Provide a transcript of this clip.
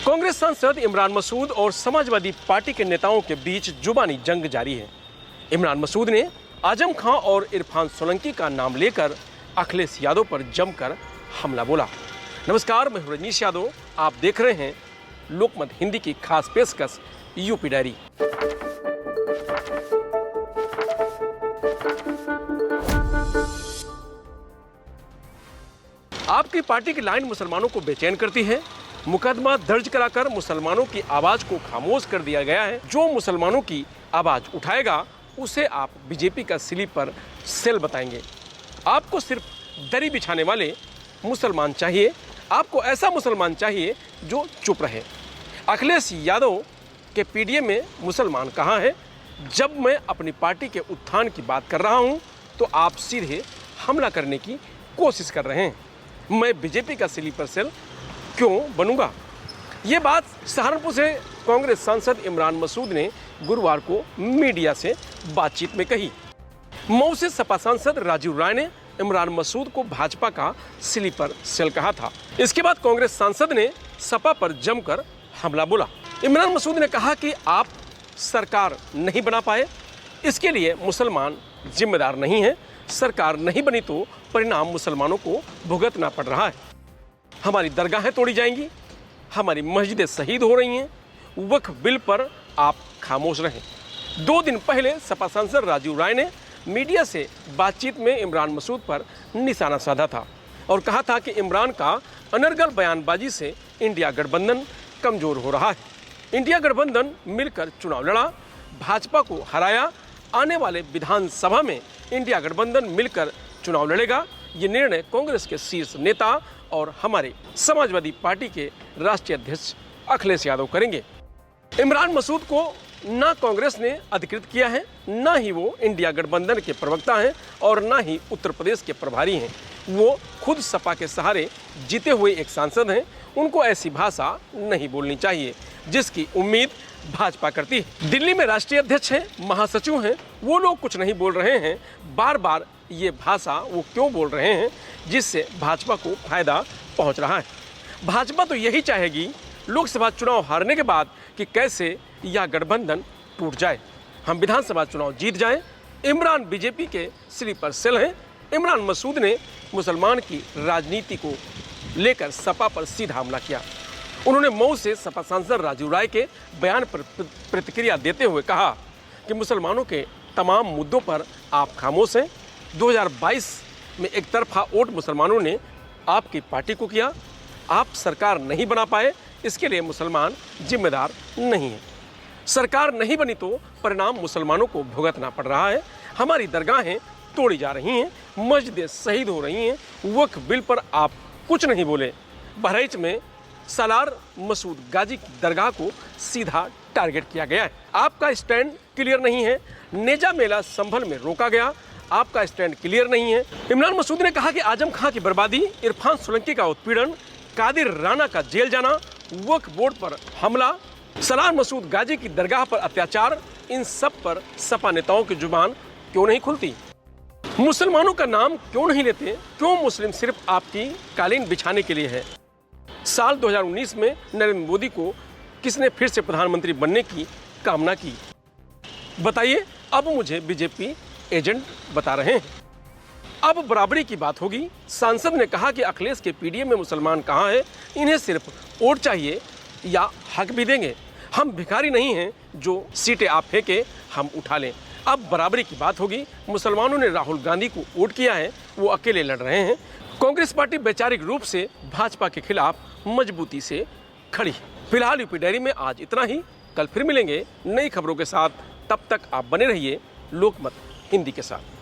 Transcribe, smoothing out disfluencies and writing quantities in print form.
कांग्रेस सांसद इमरान मसूद और समाजवादी पार्टी के नेताओं के बीच जुबानी जंग जारी है। इमरान मसूद ने आजम खां और इरफान सोलंकी का नाम लेकर अखिलेश यादव पर जमकर हमला बोला। नमस्कार, मैं रजनीश यादव, आप देख रहे हैं लोकमत हिंदी की खास पेशकश यूपी डायरी। आपकी पार्टी की लाइन मुसलमानों को बेचैन करती है। मुकदमा दर्ज कराकर मुसलमानों की आवाज को खामोश कर दिया गया है। जो मुसलमानों की आवाज उठाएगा उसे आप बीजेपी का स्लीपर सेल बताएंगे। आपको सिर्फ दरी बिछाने वाले मुसलमान चाहिए। आपको ऐसा मुसलमान चाहिए जो चुप रहे। अखिलेश यादव के पीडीए में मुसलमान कहाँ है? जब मैं अपनी पार्टी के उत्थान की बात कर रहा हूँ तो आप सीधे हमला करने की कोशिश कर रहे हैं। मैं बीजेपी का स्लीपर सेल क्यों बनूंगा? ये बात सहारनपुर से कांग्रेस सांसद इमरान मसूद ने गुरुवार को मीडिया से बातचीत में कही। मऊ से सपा सांसद राजीव राय ने इमरान मसूद को भाजपा का स्लीपर सेल कहा था। इसके बाद कांग्रेस सांसद ने सपा पर जमकर हमला बोला। इमरान मसूद ने कहा कि आप सरकार नहीं बना पाए, इसके लिए मुसलमान जिम्मेदार नहीं है। सरकार नहीं बनी तो परिणाम मुसलमानों को भुगतना पड़ रहा है। हमारी दरगाहें तोड़ी जाएंगी, हमारी मस्जिदें शहीद हो रही हैं। वक्फ बिल पर आप खामोश रहें। 2 दिन पहले सपा सांसद राजीव राय ने मीडिया से बातचीत में इमरान मसूद पर निशाना साधा था और कहा था कि इमरान का अनर्गल बयानबाजी से इंडिया गठबंधन कमजोर हो रहा है। इंडिया गठबंधन मिलकर चुनाव लड़ा, भाजपा को हराया। आने वाले विधानसभा में इंडिया गठबंधन मिलकर चुनाव लड़ेगा। ये निर्णय कांग्रेस के शीर्ष नेता और हमारे समाजवादी पार्टी के राष्ट्रीय अध्यक्ष अखिलेश यादव करेंगे। इमरान मसूद को ना कांग्रेस ने अधिकृत किया है, ना ही वो इंडिया गठबंधन के प्रवक्ता हैं और ना ही उत्तर प्रदेश के प्रभारी हैं। वो खुद सपा के सहारे जीते हुए एक सांसद हैं। उनको ऐसी भाषा नहीं बोलनी चाहिए जिसकी उम्मीद भाजपा करती है। दिल्ली में राष्ट्रीय अध्यक्ष हैं, महासचिव हैं, वो लोग कुछ नहीं बोल रहे हैं। बार बार ये भाषा वो क्यों बोल रहे हैं जिससे भाजपा को फायदा पहुंच रहा है? भाजपा तो यही चाहेगी लोकसभा चुनाव हारने के बाद कि कैसे यह गठबंधन टूट जाए, हम विधानसभा चुनाव जीत जाएं। इमरान बीजेपी के स्लीपर सेल हैं। इमरान मसूद ने मुसलमान की राजनीति को लेकर सपा पर सीधा हमला किया। उन्होंने मऊ से सपा सांसद राजीव राय के बयान पर प्रतिक्रिया देते हुए कहा कि मुसलमानों के तमाम मुद्दों पर आप खामोश हैं। 2022 में एक तरफा वोट मुसलमानों ने आपकी पार्टी को किया। आप सरकार नहीं बना पाए, इसके लिए मुसलमान जिम्मेदार नहीं है। सरकार नहीं बनी तो परिणाम मुसलमानों को भुगतना पड़ रहा है। हमारी दरगाहें तोड़ी जा रही हैं, मस्जिदें शहीद हो रही हैं। वक्फ बिल पर आप कुछ नहीं बोले। बहराइच में सालार मसूद गाजी की दरगाह को सीधा टारगेट किया गया है। आपका स्टैंड क्लियर नहीं है। नेजा मेला संभल में रोका गया, आपका स्टैंड क्लियर नहीं है। इमरान मसूद ने कहा कि आजम खां की बर्बादी, इरफान सोलंकी का उत्पीड़न, कादिर राना का जेल जाना, वक्फ बोर्ड पर हमला, सालार मसूद गाजी की दरगाह पर अत्याचार, इन सब पर सपा नेताओं की जुबान क्यों नहीं खुलती? मुसलमानों का नाम क्यों नहीं लेते? क्यों मुस्लिम सिर्फ आपकी कालीन बिछाने के लिए है? साल 2019 में नरेंद्र मोदी को किसने फिर से प्रधानमंत्री बनने की कामना की? बताइए। अब मुझे बीजेपी एजेंट बता रहे हैं। अब बराबरी की बात होगी। सांसद ने कहा कि अखिलेश के पीडीए में मुसलमान कहाँ है? इन्हें सिर्फ वोट चाहिए या हक भी देंगे। हम भिखारी नहीं हैं जो सीटें आप फेंके हम उठा लें। अब बराबरी की बात होगी। मुसलमानों ने राहुल गांधी को वोट किया है, वो अकेले लड़ रहे हैं। कांग्रेस पार्टी वैचारिक रूप से भाजपा के खिलाफ मजबूती से खड़ी है। फिलहाल यूपी डायरी में आज इतना ही। कल फिर मिलेंगे नई खबरों के साथ। तब तक आप बने रहिए लोकमत हिंदी के साथ।